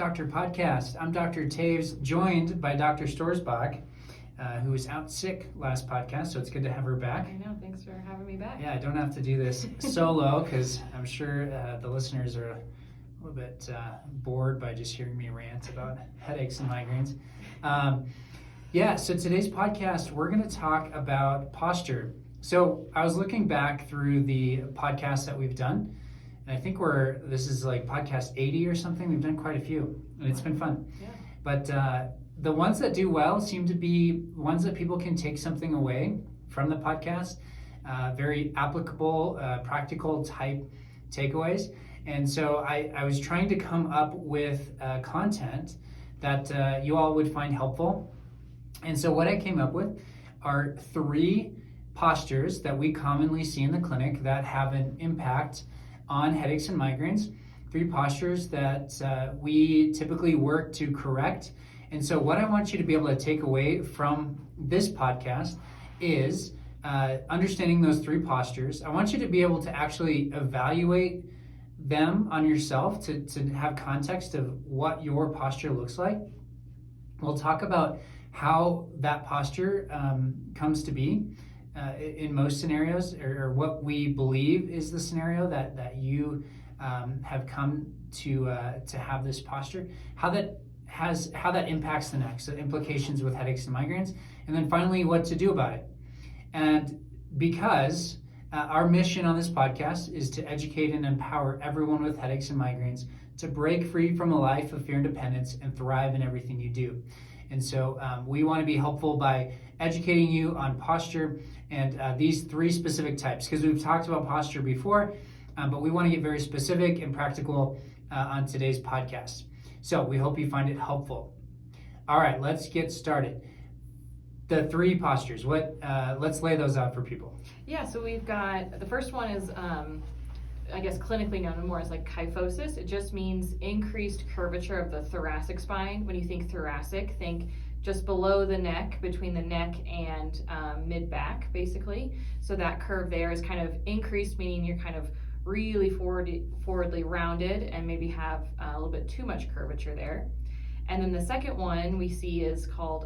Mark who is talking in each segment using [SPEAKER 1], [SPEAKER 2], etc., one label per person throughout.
[SPEAKER 1] Dr. podcast. I'm Dr. Taves, joined by Dr. Stoerzbach, who was out sick last podcast, so it's good to have her back.
[SPEAKER 2] I know, thanks for having me back.
[SPEAKER 1] Yeah, I don't have to do this solo because I'm sure the listeners are a little bit bored by just hearing me rant about headaches and migraines. So today's podcast, we're going to talk about posture. So I was looking back through the podcasts that we've done, and I think this is like podcast 80 or something. We've done quite a few, and it's been fun.
[SPEAKER 2] Yeah.
[SPEAKER 1] But the ones that do well seem to be ones that people can take something away from the podcast, very applicable, practical type takeaways. And so I was trying to come up with content that you all would find helpful. And so what I came up with are 3 postures that we commonly see in the clinic that have an impact on headaches and migraines. 3 postures that we typically work to correct. And so what I want you to be able to take away from this podcast is understanding those 3 postures. I want you to be able to actually evaluate them on yourself to have context of what your posture looks like. We'll talk about how that posture comes to be in most scenarios, or what we believe is the scenario that you have come to have this posture, how that impacts the neck, so implications with headaches and migraines, and then finally what to do about it. And because our mission on this podcast is to educate and empower everyone with headaches and migraines to break free from a life of fear and dependence and thrive in everything you do. And so we want to be helpful by educating you on posture and these 3 specific types, because we've talked about posture before, but we want to get very specific and practical on today's podcast. So we hope you find it helpful. All right, let's get started. The 3 postures, let's lay those out for people.
[SPEAKER 2] Yeah, so we've got, the first one is, I guess clinically known more as like kyphosis. It just means increased curvature of the thoracic spine. When you think thoracic, think just below the neck, between the neck and mid-back, basically. So that curve there is kind of increased, meaning you're kind of really forwardly rounded and maybe have a little bit too much curvature there. And then the second one we see is called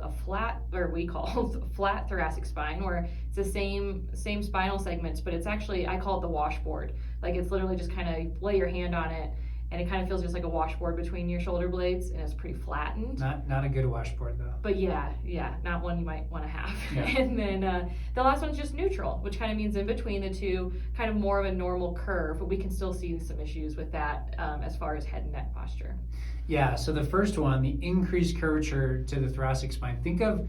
[SPEAKER 2] we call flat thoracic spine, where it's the same spinal segments, but it's actually, I call it the washboard. Like it's literally just kind of lay your hand on it, and it kind of feels just like a washboard between your shoulder blades, and it's pretty flattened.
[SPEAKER 1] Not a good washboard though.
[SPEAKER 2] But yeah, not one you might want to have.
[SPEAKER 1] Yeah.
[SPEAKER 2] And then the last one's just neutral, which kind of means in between the two, kind of more of a normal curve, but we can still see some issues with that as far as head and neck posture.
[SPEAKER 1] Yeah, so the first one, the increased curvature to the thoracic spine. Think of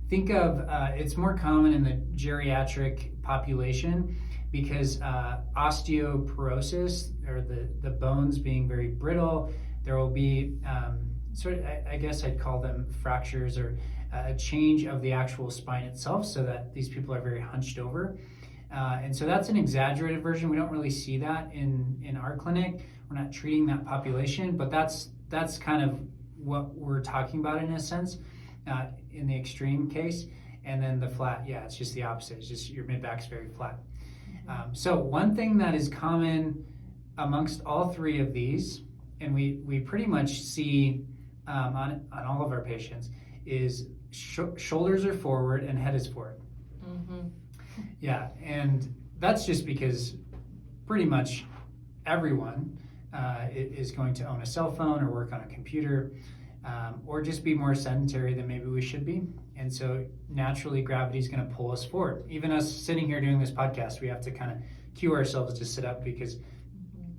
[SPEAKER 1] it's more common in the geriatric population because osteoporosis, or the bones being very brittle, there will be I guess I'd call them fractures, or a change of the actual spine itself, so that these people are very hunched over. And so that's an exaggerated version. We don't really see that in our clinic. We're not treating that population, but that's kind of what we're talking about in a sense, in the extreme case. And then the flat, it's just the opposite. It's just your mid-back's very flat. So one thing that is common amongst all 3 of these, and we pretty much see on all of our patients, is shoulders are forward and head is forward.
[SPEAKER 2] Mm-hmm.
[SPEAKER 1] Yeah, and that's just because pretty much everyone is going to own a cell phone or work on a computer, or just be more sedentary than maybe we should be. And so naturally gravity is going to pull us forward. Even us sitting here doing this podcast, we have to kind of cue ourselves to sit up because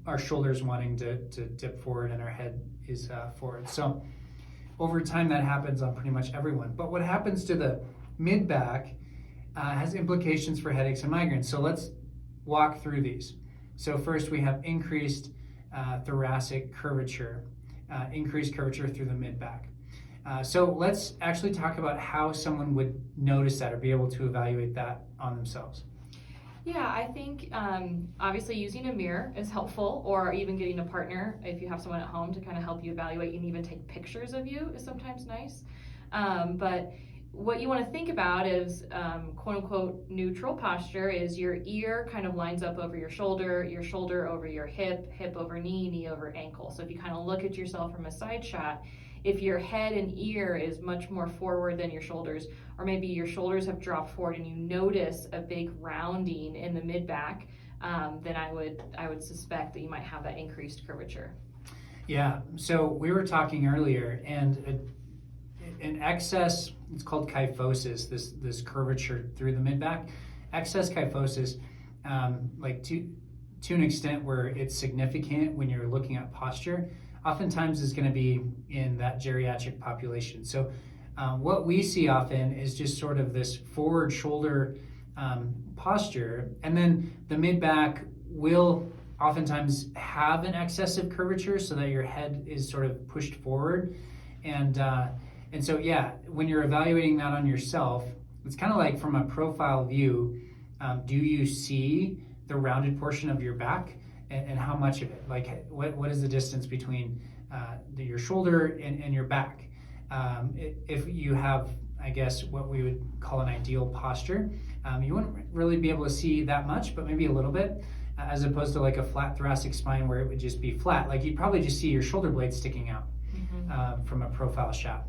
[SPEAKER 1] our shoulders wanting to dip forward and our head is forward. So over time that happens on pretty much everyone. But what happens to the mid-back has implications for headaches and migraines. So let's walk through these. So first we have increased thoracic curvature, increased curvature through the mid-back. So let's actually talk about how someone would notice that or be able to evaluate that on themselves.
[SPEAKER 2] Yeah, I think obviously using a mirror is helpful, or even getting a partner if you have someone at home to kind of help you evaluate and even take pictures of you is sometimes nice. But what you want to think about is quote unquote neutral posture is your ear kind of lines up over your shoulder over your hip, hip over knee, knee over ankle. So if you kind of look at yourself from a side shot, if your head and ear is much more forward than your shoulders, or maybe your shoulders have dropped forward and you notice a big rounding in the mid back, then I would suspect that you might have that increased curvature.
[SPEAKER 1] Yeah, so we were talking earlier, and an excess, it's called kyphosis, this curvature through the mid back. Excess kyphosis, like to an extent where it's significant when you're looking at posture, oftentimes is going to be in that geriatric population. So what we see often is just sort of this forward shoulder posture, and then the mid back will oftentimes have an excessive curvature so that your head is sort of pushed forward. And so, yeah, when you're evaluating that on yourself, it's kind of like from a profile view, do you see the rounded portion of your back, and how much of it? Like, what is the distance between your shoulder and your back? If you have, I guess, what we would call an ideal posture, you wouldn't really be able to see that much, but maybe a little bit, as opposed to like a flat thoracic spine where it would just be flat. Like, you'd probably just see your shoulder blades sticking out from a profile shot.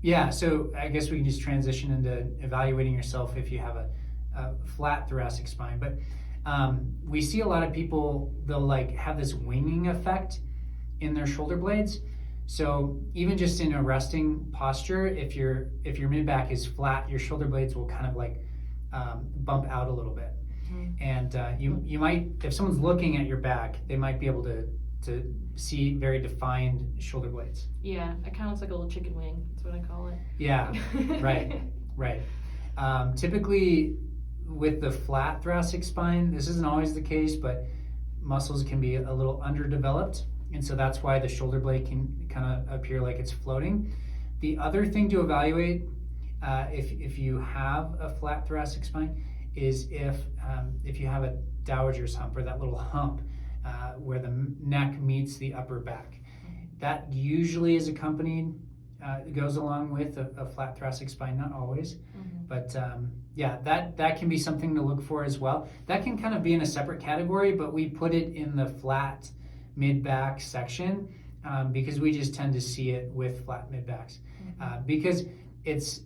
[SPEAKER 1] Yeah, so I guess we can just transition into evaluating yourself if you have a flat thoracic spine. But we see a lot of people, they'll like have this winging effect in their shoulder blades. So even just in a resting posture, if your mid back is flat, your shoulder blades will kind of like bump out a little bit. And you might, if someone's looking at your back, they might be able to see very defined shoulder blades.
[SPEAKER 2] Yeah, it kind of looks like a little chicken wing. That's what I call it.
[SPEAKER 1] Yeah, right. Typically with the flat thoracic spine, this isn't always the case, but muscles can be a little underdeveloped. And so that's why the shoulder blade can kind of appear like it's floating. The other thing to evaluate if you have a flat thoracic spine is if you have a dowager's hump, or that little hump where the neck meets the upper back. That usually is accompanied, goes along with a flat thoracic spine, not always. But yeah, that can be something to look for as well. That can kind of be in a separate category, but we put it in the flat mid-back section because we just tend to see it with flat mid-backs. Because it's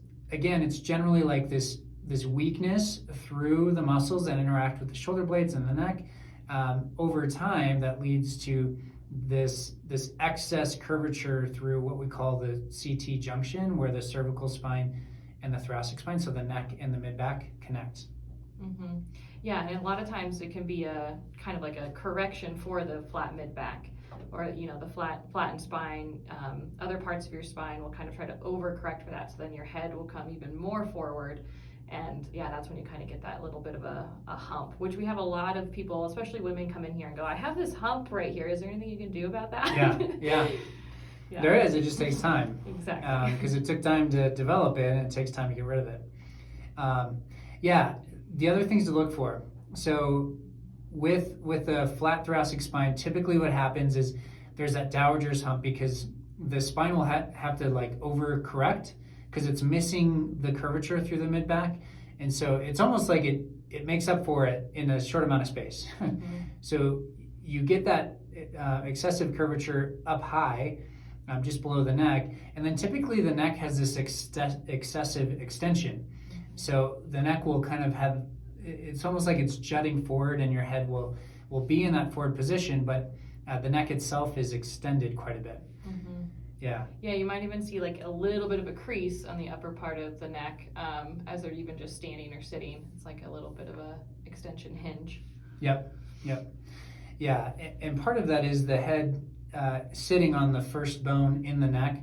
[SPEAKER 1] generally like this weakness through the muscles that interact with the shoulder blades and the neck. Over time, that leads to this excess curvature through what we call the CT junction, where the cervical spine and the thoracic spine, so the neck and the mid-back connect.
[SPEAKER 2] Yeah, and a lot of times it can be a kind of like a correction for the flat mid-back, or the flattened spine. Other parts of your spine will kind of try to overcorrect for that, so then your head will come even more forward. And yeah, that's when you kind of get that little bit of a hump, which we have a lot of people, especially women, come in here and go, I have this hump right here. Is there anything you can do about that?
[SPEAKER 1] Yeah. There is. It just takes time.
[SPEAKER 2] Exactly.
[SPEAKER 1] Because it took time to develop it, and it takes time to get rid of it. Yeah. The other things to look for. So with a flat thoracic spine, typically what happens is there's that dowager's hump, because the spine will have to like overcorrect, because it's missing the curvature through the mid-back. And so it's almost like it makes up for it in a short amount of space. So you get that excessive curvature up high, just below the neck. And then typically the neck has this excessive extension. So the neck will kind of have, it's almost like it's jutting forward, and your head will be in that forward position, but the neck itself is extended quite a bit. Yeah, you
[SPEAKER 2] might even see like a little bit of a crease on the upper part of the neck as they're even just standing or sitting. It's like a little bit of a extension hinge.
[SPEAKER 1] Yep. Yeah, and part of that is the head sitting on the first bone in the neck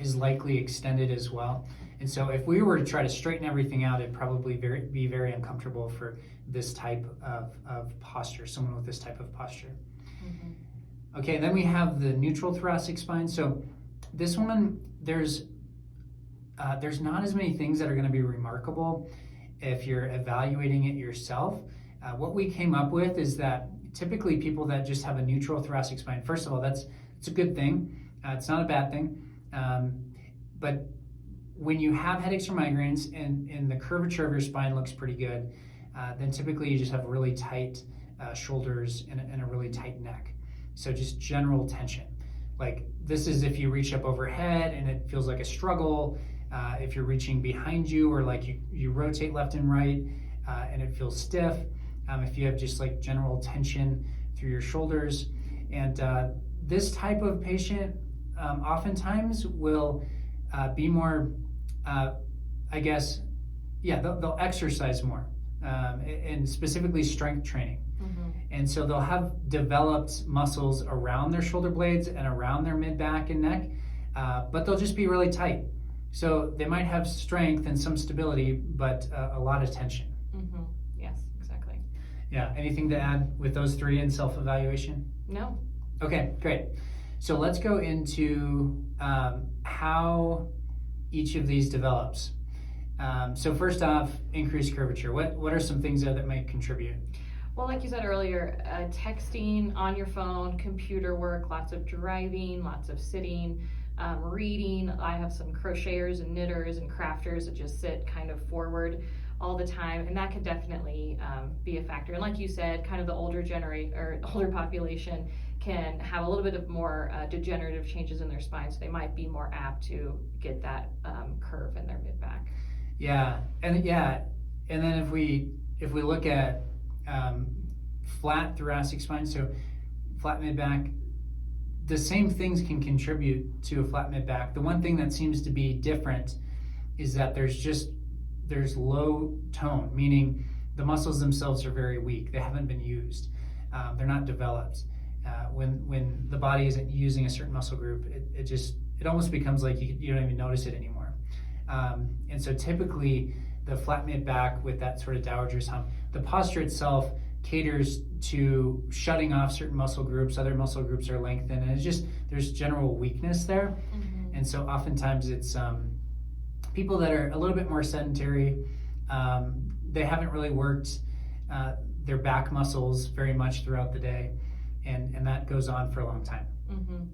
[SPEAKER 1] is likely extended as well. And so if we were to try to straighten everything out, it'd probably be very uncomfortable for this type of posture, someone with this type of posture. Okay, then we have the neutral thoracic spine. So this one, there's not as many things that are going to be remarkable if you're evaluating it yourself. What we came up with is that typically people that just have a neutral thoracic spine, first of all, it's a good thing. It's not a bad thing. But when you have headaches or migraines and the curvature of your spine looks pretty good, then typically you just have really tight shoulders and a really tight neck. So just general tension. Like this is if you reach up overhead and it feels like a struggle. If you're reaching behind you, or like you rotate left and right and it feels stiff. If you have just like general tension through your shoulders. And this type of patient oftentimes will be more, they'll exercise more, and specifically strength training.
[SPEAKER 2] Mm-hmm.
[SPEAKER 1] And so they'll have developed muscles around their shoulder blades and around their mid back and neck, but they'll just be really tight. So they might have strength and some stability, but a lot of tension.
[SPEAKER 2] Mm-hmm. Yes, exactly.
[SPEAKER 1] Yeah. Anything to add with those three in self-evaluation?
[SPEAKER 2] No.
[SPEAKER 1] Okay, great. So let's go into how each of these develops. So first off, increased curvature. What are some things there that might contribute?
[SPEAKER 2] Well, like you said earlier, texting on your phone, computer work, lots of driving, lots of sitting, reading. I have some crocheters and knitters and crafters that just sit kind of forward all the time, and that could definitely be a factor. And like you said, kind of the older population can have a little bit of more degenerative changes in their spine, so they might be more apt to get that curve in their mid back.
[SPEAKER 1] Yeah, and then if we look at flat thoracic spine, so flat mid back, the same things can contribute to a flat mid back. The one thing that seems to be different is that there's low tone, meaning the muscles themselves are very weak. They haven't been used. They're not developed. When the body isn't using a certain muscle group, it almost becomes like you don't even notice it anymore. And so typically the flat mid back with that sort of dowager's hump, the posture itself caters to shutting off certain muscle groups. Other muscle groups are lengthened, and there's general weakness there.
[SPEAKER 2] Mm-hmm.
[SPEAKER 1] And so oftentimes it's people that are a little bit more sedentary. They haven't really worked their back muscles very much throughout the day, and that goes on for a long time.
[SPEAKER 2] Mm-hmm.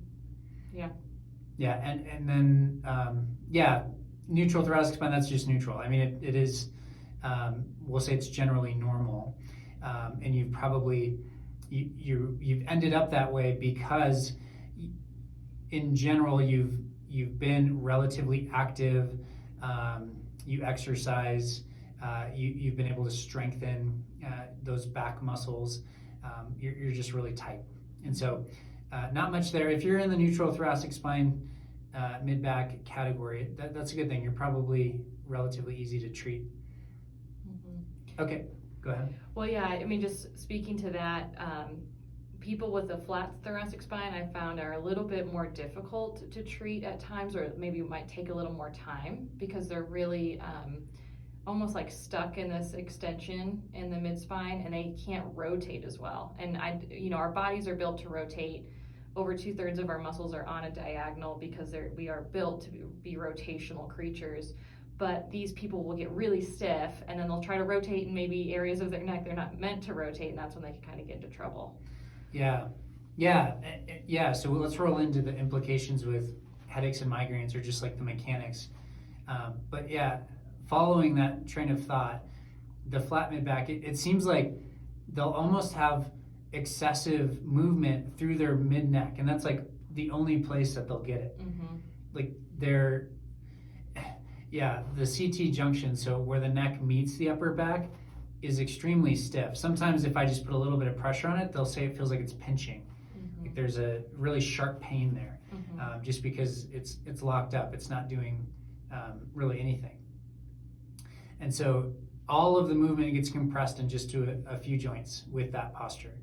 [SPEAKER 2] Yeah.
[SPEAKER 1] Yeah, and then neutral thoracic spine, that's just neutral. I mean, it is, we'll say it's generally normal, and you've probably you've ended up that way because in general you've been relatively active. You exercise. You've been able to strengthen those back muscles. You're just really tight, and so not much there. If you're in the neutral thoracic spine mid-back category, that's a good thing. You're probably relatively easy to treat.
[SPEAKER 2] Mm-hmm.
[SPEAKER 1] Okay, go ahead.
[SPEAKER 2] Well, yeah, I mean, just speaking to that, people with a flat thoracic spine I found are a little bit more difficult to treat at times, or maybe it might take a little more time because they're really almost like stuck in this extension in the mid-spine, and they can't rotate as well. And our bodies are built to rotate. Over 2/3 of our muscles are on a diagonal because we are built to be rotational creatures. But these people will get really stiff, and then they'll try to rotate in maybe areas of their neck they're not meant to rotate, and that's when they can kind of get into trouble.
[SPEAKER 1] Yeah. So let's roll into the implications with headaches and migraines, or just like the mechanics. But yeah, following that train of thought, the flat mid back, it seems like they'll almost have excessive movement through their mid neck, and that's like the only place that they'll get it.
[SPEAKER 2] Mm-hmm.
[SPEAKER 1] Like the CT junction, so where the neck meets the upper back, is extremely stiff. Sometimes if I just put a little bit of pressure on it, they'll say it feels like it's pinching.
[SPEAKER 2] Mm-hmm.
[SPEAKER 1] Like there's a really sharp pain there,
[SPEAKER 2] Mm-hmm.
[SPEAKER 1] just because it's locked up. It's not doing really anything. And so all of the movement gets compressed in just to a few joints with that posture.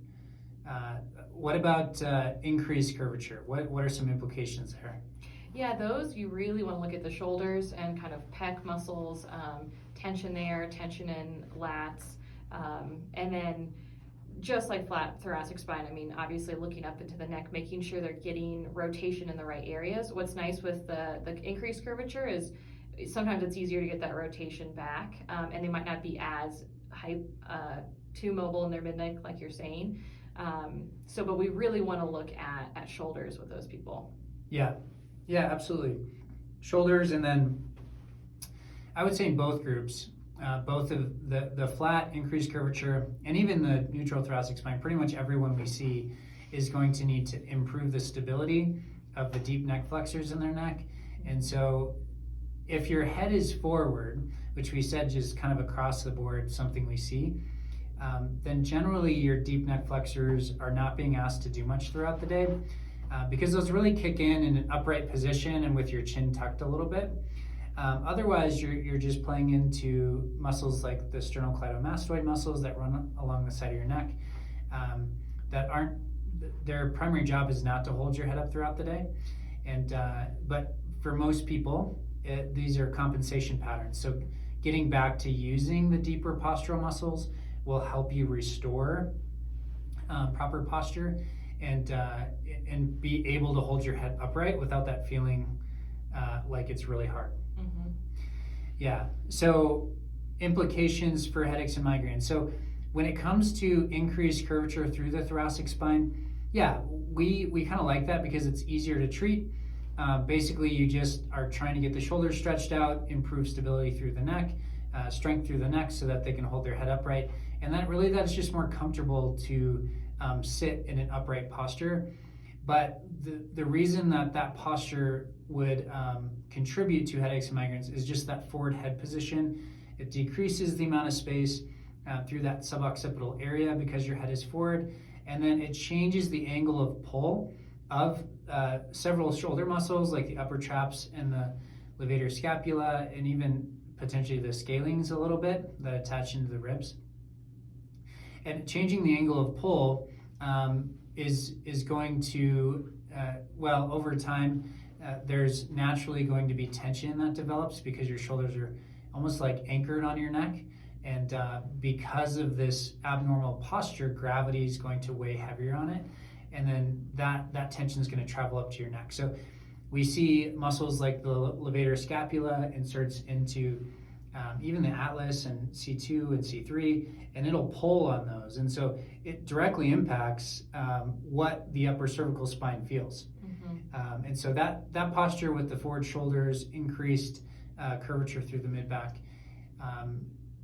[SPEAKER 1] What about increased curvature? What are some implications there?
[SPEAKER 2] Yeah, those you really want to look at the shoulders and kind of pec muscles, tension there, tension in lats, and then just like flat thoracic spine, I mean, obviously looking up into the neck, making sure they're getting rotation in the right areas. What's nice with the increased curvature is sometimes it's easier to get that rotation back, and they might not be as too mobile in their mid neck, like you're saying. But we really want to look at shoulders with those people.
[SPEAKER 1] Yeah, absolutely. Shoulders, and then I would say in both groups, both of the flat, increased curvature, and even the neutral thoracic spine, pretty much everyone we see is going to need to improve the stability of the deep neck flexors in their neck. And so if your head is forward, which we said just kind of across the board, something we see, then generally your deep neck flexors are not being asked to do much throughout the day because those really kick in an upright position and with your chin tucked a little bit. Otherwise, you're just playing into muscles like the sternocleidomastoid muscles that run along the side of your neck that aren't, their primary job is not to hold your head up throughout the day. And but for most people, these are compensation patterns. So getting back to using the deeper postural muscles will help you restore proper posture and be able to hold your head upright without that feeling like it's really hard.
[SPEAKER 2] Mm-hmm.
[SPEAKER 1] Yeah, so implications for headaches and migraines. So when it comes to increased curvature through the thoracic spine, yeah, we kind of like that because it's easier to treat. Basically, you just are trying to get the shoulders stretched out, improve stability through the neck, strength through the neck so that they can hold their head upright. And that's just more comfortable to sit in an upright posture. But the reason that posture would contribute to headaches and migraines is just that forward head position. It decreases the amount of space through that suboccipital area because your head is forward. And then it changes the angle of pull of several shoulder muscles like the upper traps and the levator scapula and even potentially the scalenes a little bit that attach into the ribs. And changing the angle of pull is going to, over time, there's naturally going to be tension that develops because your shoulders are almost like anchored on your neck. And because of this abnormal posture, gravity is going to weigh heavier on it. And then that tension is going to travel up to your neck. So we see muscles like the levator scapula inserts into even the atlas and C2 and C3, and it'll pull on those. And so it directly impacts what the upper cervical spine feels. Mm-hmm. And so that posture with the forward shoulders, increased curvature through the mid-back,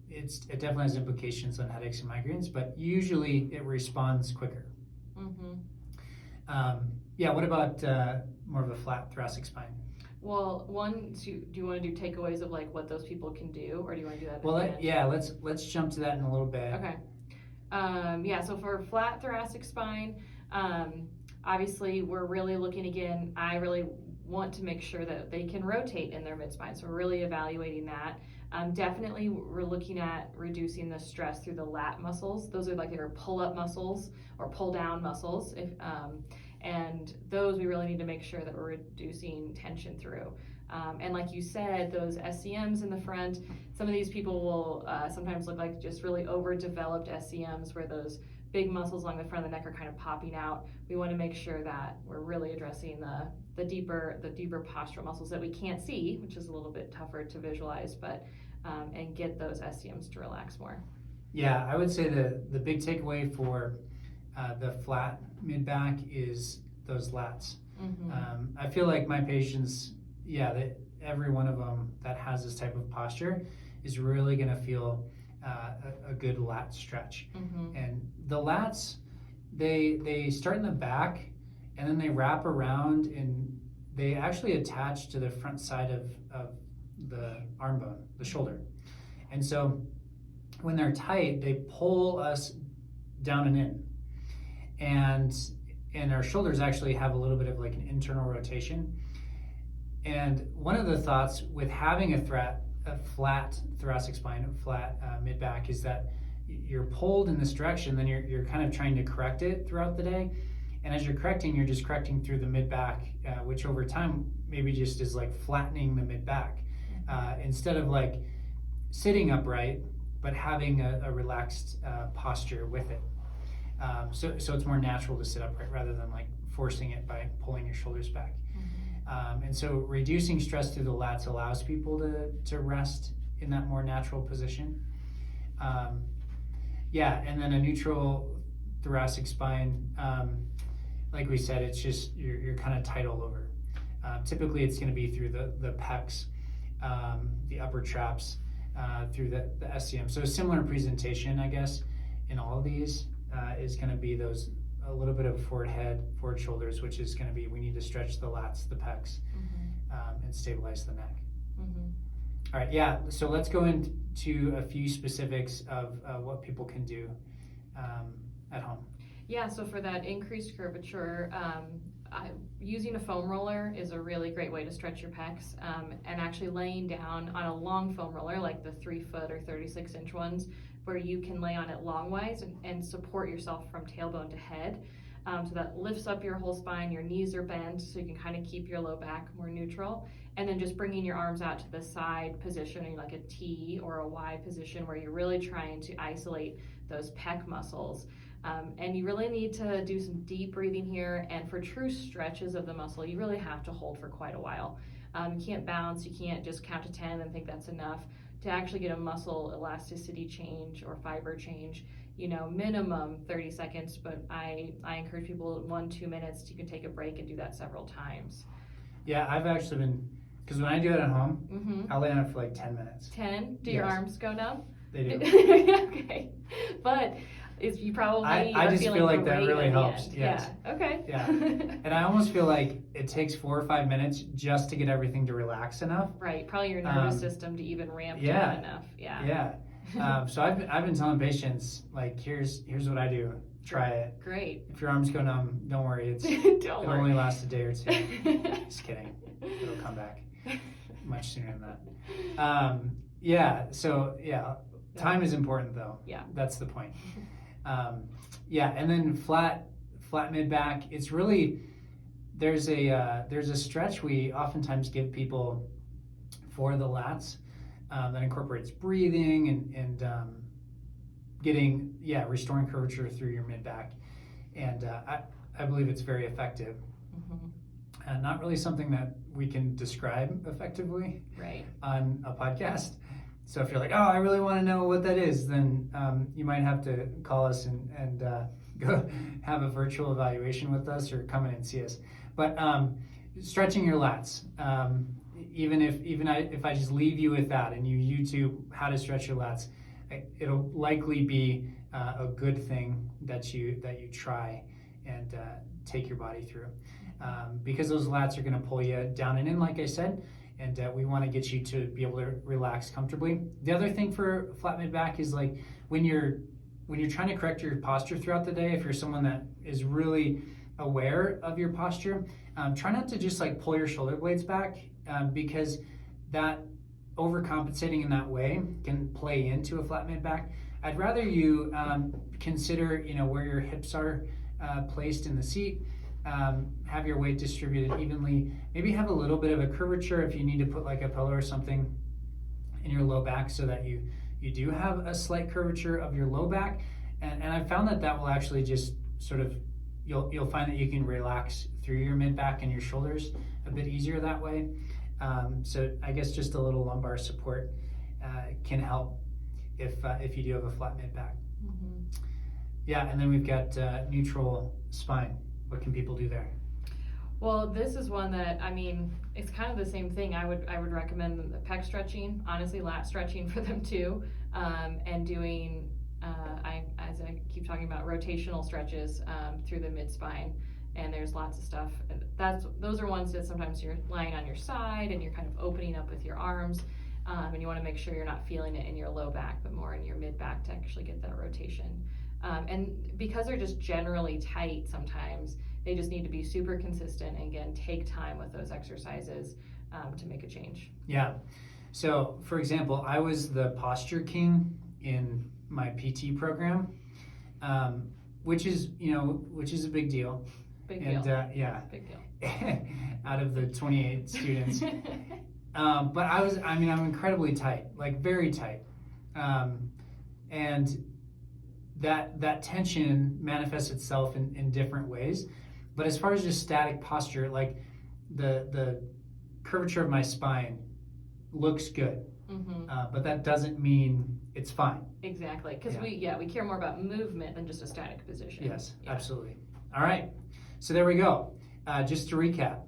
[SPEAKER 1] it definitely has implications on headaches and migraines, but usually it responds quicker.
[SPEAKER 2] Mm-hmm.
[SPEAKER 1] What about more of a flat thoracic spine?
[SPEAKER 2] Well, do you want to do takeaways of like what those people can do, or do you want to do that?
[SPEAKER 1] Well, let's jump to that in a little bit.
[SPEAKER 2] Okay. So for flat thoracic spine, obviously we're really looking again. I really want to make sure that they can rotate in their mid spine, so we're really evaluating that. Definitely, we're looking at reducing the stress through the lat muscles. Those are like their pull-up muscles or pull-down muscles. And those we really need to make sure that we're reducing tension through. And like you said, those SCMs in the front, some of these people will sometimes look like just really overdeveloped SCMs where those big muscles along the front of the neck are kind of popping out. We want to make sure that we're really addressing the deeper postural muscles that we can't see, which is a little bit tougher to visualize, but and get those SCMs to relax more. Yeah,
[SPEAKER 1] I would say the big takeaway for the flat mid-back is those lats. Mm-hmm. I feel like my patients, every one of them that has this type of posture is really going to feel a good lat stretch. Mm-hmm. And the lats, they start in the back and then they wrap around and they actually attach to the front side of the arm bone, the shoulder. And so when they're tight, they pull us down and in. And our shoulders actually have a little bit of like an internal rotation. And one of the thoughts with having a flat thoracic spine, flat mid-back, is that you're pulled in this direction, then you're kind of trying to correct it throughout the day. And as you're correcting, you're just correcting through the mid-back, which over time maybe just is like flattening the mid-back. Instead of like sitting upright, but having a relaxed posture with it. So it's more natural to sit upright rather than like forcing it by pulling your shoulders back. Mm-hmm. And so reducing stress through the lats allows people to rest in that more natural position. And then a neutral thoracic spine, like we said, it's just you're kind of tight all over. Typically it's going to be through the pecs. the upper traps through the SCM. So a similar presentation, I guess, in all of these is going to be those a little bit of forward head, forward shoulders, which is going to be we need to stretch the lats, the pecs, and stabilize the neck. All right, yeah. So let's go into a few specifics of what people can do at home.
[SPEAKER 2] Yeah, so for that increased curvature, using a foam roller is a really great way to stretch your pecs, and actually laying down on a long foam roller like the 3-foot or 36-inch ones, where you can lay on it longwise and support yourself from tailbone to head. So that lifts up your whole spine, your knees are bent, so you can kind of keep your low back more neutral. And then just bringing your arms out to the side positioning like a T or a Y position where you're really trying to isolate those pec muscles. And you really need to do some deep breathing here. And for true stretches of the muscle, you really have to hold for quite a while. You can't bounce, you can't just count to 10 and think that's enough. To actually get a muscle elasticity change or fiber change, minimum 30 seconds, but I encourage people 1-2 minutes, you can take a break and do that several times.
[SPEAKER 1] Yeah, I've actually been, because when I do it at home, I'll lay on it for like 10 minutes.
[SPEAKER 2] 10? Do your arms go numb?
[SPEAKER 1] They do.
[SPEAKER 2] Okay. But you probably
[SPEAKER 1] I just feel like that really helps. Yes.
[SPEAKER 2] Yeah. Okay.
[SPEAKER 1] Yeah. And I almost feel like it takes 4 or 5 minutes just to get everything to relax enough.
[SPEAKER 2] Right. Probably your nervous system to even ramp down enough. Yeah.
[SPEAKER 1] Yeah. So I've been telling patients, like, here's what I do. Try it.
[SPEAKER 2] Great.
[SPEAKER 1] If your arms go numb, don't worry. It'll only last a day or two. Just kidding. It'll come back much sooner than that. Yeah. So yeah, time is important though.
[SPEAKER 2] Yeah.
[SPEAKER 1] That's the point. Yeah, and then flat mid back. It's really there's a stretch we oftentimes give people for the lats that incorporates breathing and restoring curvature through your mid back, and I believe it's very effective. And not really something that we can describe effectively on a podcast. So if you're like, oh, I really want to know what that is, then you might have to call us and go have a virtual evaluation with us or come in and see us. But stretching your lats, if I just leave you with that and you YouTube how to stretch your lats, it'll likely be a good thing that you try and take your body through, because those lats are going to pull you down and in, like I said. And we want to get you to be able to relax comfortably. The other thing for flat mid back is like when you're trying to correct your posture throughout the day, if you're someone that is really aware of your posture, try not to just like pull your shoulder blades back, because that overcompensating in that way can play into a flat mid back. I'd rather you consider where your hips are placed in the seat. Have your weight distributed evenly. Maybe have a little bit of a curvature if you need to put like a pillow or something in your low back so that you do have a slight curvature of your low back. And I've found that will actually just sort of, you'll find that you can relax through your mid back and your shoulders a bit easier that way. So I guess just a little lumbar support can help if you do have a flat mid back. Yeah, and then we've got neutral spine. What can people do there?
[SPEAKER 2] Well, this is one that, it's kind of the same thing. I would recommend the pec stretching, honestly, lat stretching for them too, and doing, as I keep talking about, rotational stretches through the mid spine. And there's lots of stuff. Those are ones that sometimes you're lying on your side and you're kind of opening up with your arms, and you want to make sure you're not feeling it in your low back, but more in your mid back to actually get that rotation. And because they're just generally tight sometimes, they just need to be super consistent and again, take time with those exercises to make a change. Yeah.
[SPEAKER 1] So for example, I was the posture king in my PT program, which is a big deal.
[SPEAKER 2] Big deal.
[SPEAKER 1] Big deal. Out of the 28 students. But I'm incredibly tight, like very tight. And that tension manifests itself in different ways. But as far as just static posture, like the curvature of my spine looks good, but that doesn't mean it's fine.
[SPEAKER 2] Exactly, because we care more about movement than just a static position.
[SPEAKER 1] Yes, absolutely. All right, so there we go. Just to recap,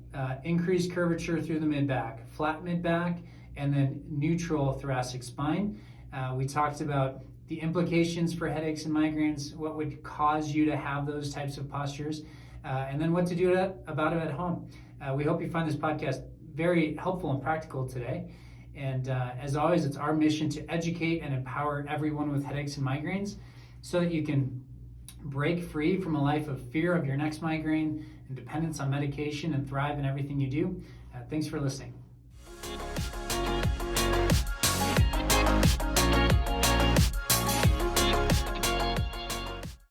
[SPEAKER 1] increased curvature through the mid-back, flat mid-back, and then neutral thoracic spine. We talked about the implications for headaches and migraines, what would cause you to have those types of postures, and then what to do about it at home. We hope you find this podcast very helpful and practical today. And as always, it's our mission to educate and empower everyone with headaches and migraines so that you can break free from a life of fear of your next migraine and dependence on medication and thrive in everything you do. Thanks for listening.